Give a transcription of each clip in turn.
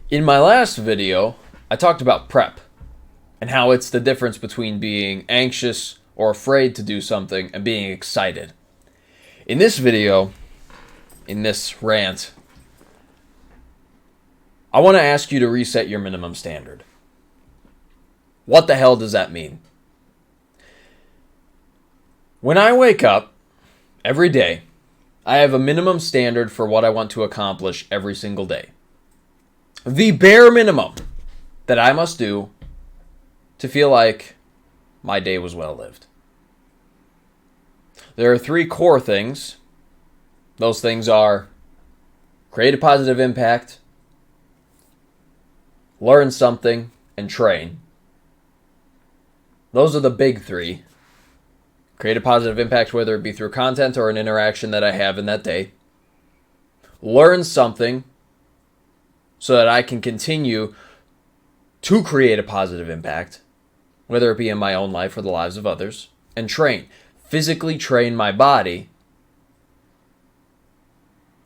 In my last video, I talked about prep and how it's the difference between being anxious or afraid to do something and being excited. In this video, in this rant, I want to ask you to reset your minimum standard. What the hell does that mean? When I wake up every day, I have a minimum standard for what I want to accomplish every single day. The bare minimum that I must do to feel like my day was well lived. There are three core things. Those things are create a positive impact, learn something, and train. Those are the big three. Create a positive impact, whether it be through content or an interaction that I have in that day. Learn something so that I can continue to create a positive impact, whether it be in my own life or the lives of others. And train. Physically train my body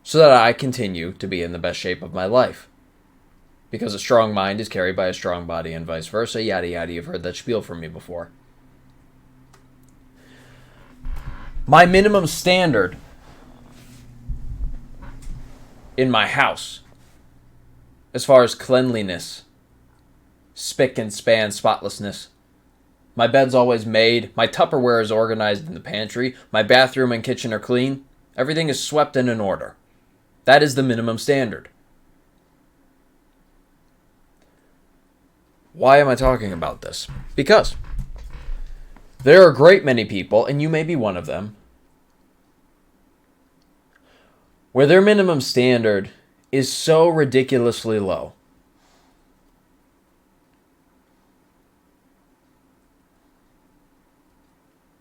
so that I continue to be in the best shape of my life. Because a strong mind is carried by a strong body and vice versa. Yada yada, you've heard that spiel from me before. My minimum standard in my house, as far as cleanliness, spick and span spotlessness. My bed's always made. My Tupperware is organized in the pantry. My bathroom and kitchen are clean. Everything is swept and in order. That is the minimum standard. Why am I talking about this? Because there are a great many people, and you may be one of them, where their minimum standard is so ridiculously low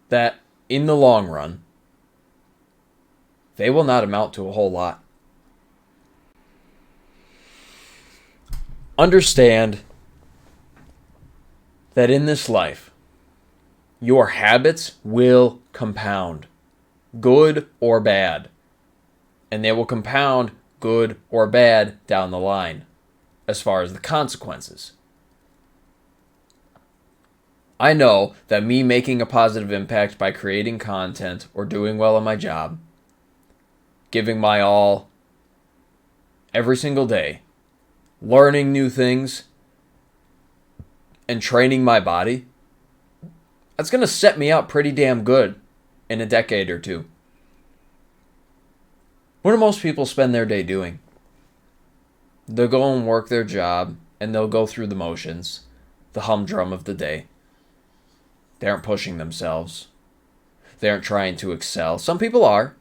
that in the long run, they will not amount to a whole lot. Understand that in this life, your habits will compound, good or bad. And they will compound, good or bad, down the line, as far as the consequences. I know that me making a positive impact by creating content or doing well in my job, giving my all every single day, learning new things, and training my body, that's going to set me up pretty damn good in a decade or two. What do most people spend their day doing? They'll go and work their job, and they'll go through the motions, the humdrum of the day. They aren't pushing themselves. They aren't trying to excel. Some people are,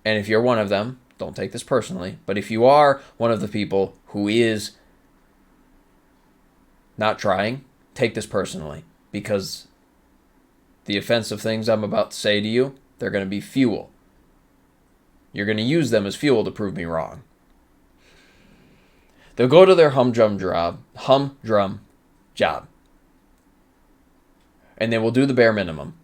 and if you're one of them, don't take this personally, but if you are one of the people who is not trying, take this personally, because the offensive things I'm about to say to you, they're going to be fuel. You're going to use them as fuel to prove me wrong. They'll go to their humdrum job. And they will do the bare minimum.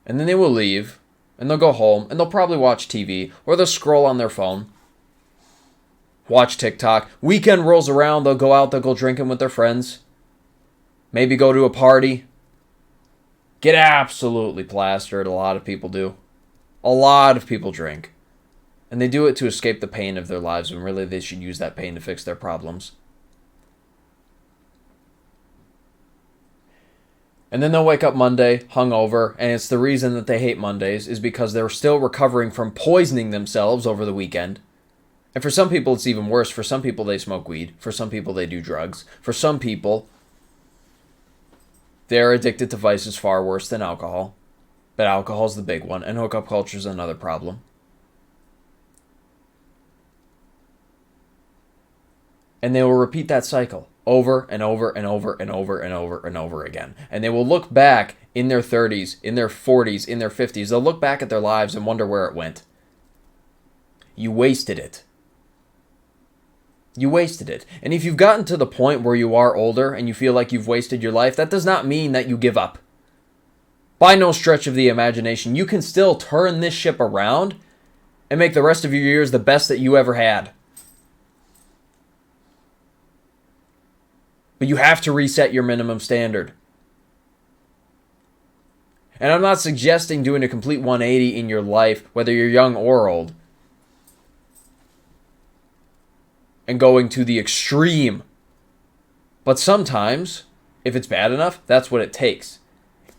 And then they will leave, and they'll go home, and they'll probably watch TV, or they'll scroll on their phone, watch TikTok. Weekend rolls around, they'll go out, they'll go drinking with their friends, maybe go to a party, get absolutely plastered. A lot of people do. A lot of people drink. And they do it to escape the pain of their lives when really they should use that pain to fix their problems. And then they'll wake up Monday hungover, and it's the reason that they hate Mondays is because they're still recovering from poisoning themselves over the weekend. And for some people it's even worse. For some people they smoke weed. For some people they do drugs. For some people they're addicted to vices far worse than alcohol. But alcohol's the big one, and hookup culture's another problem. And they will repeat that cycle over and over and over and over and over and over again. And they will look back in their 30s, in their 40s, in their 50s. They'll look back at their lives and wonder where it went. You wasted it. You wasted it. And if you've gotten to the point where you are older and you feel like you've wasted your life, that does not mean that you give up. By no stretch of the imagination, you can still turn this ship around and make the rest of your years the best that you ever had. But you have to reset your minimum standard. And I'm not suggesting doing a complete 180 in your life, whether you're young or old, and going to the extreme. But sometimes, if it's bad enough, that's what it takes.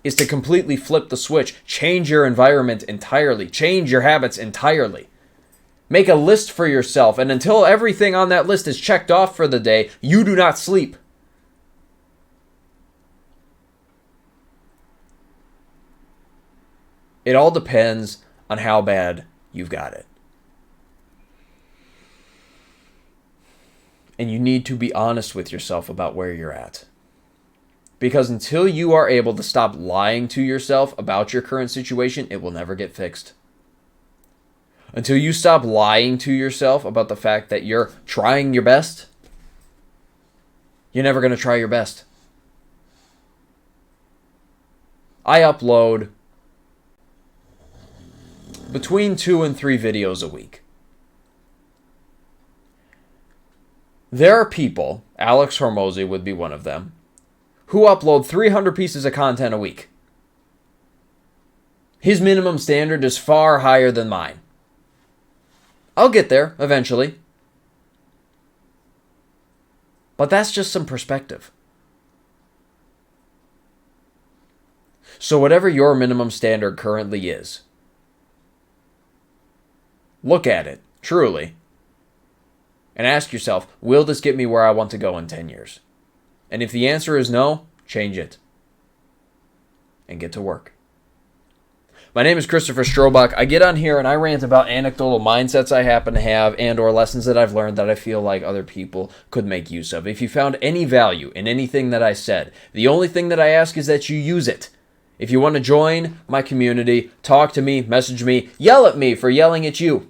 Is to completely flip the switch, change your environment entirely, change your habits entirely. Make a list for yourself, and until everything on that list is checked off for the day, you do not sleep. It all depends on how bad you've got it. And you need to be honest with yourself about where you're at. Because until you are able to stop lying to yourself about your current situation, it will never get fixed. Until you stop lying to yourself about the fact that you're trying your best, you're never going to try your best. I upload between 2 and 3 videos a week. There are people, Alex Hormozy would be one of them, who upload 300 pieces of content a week. His minimum standard is far higher than mine. I'll get there eventually. But that's just some perspective. So whatever your minimum standard currently is, look at it, truly, and ask yourself, will this get me where I want to go in 10 years? And if the answer is no, change it. And get to work. My name is Christopher Strobach. I get on here and I rant about anecdotal mindsets I happen to have and or lessons that I've learned that I feel like other people could make use of. If you found any value in anything that I said, the only thing that I ask is that you use it. If you want to join my community, talk to me, message me, yell at me for yelling at you.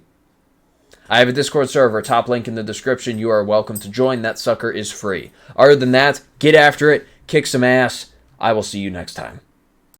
I have a Discord server, top link in the description. You are welcome to join. That sucker is free. Other than that, get after it, kick some ass. I will see you next time.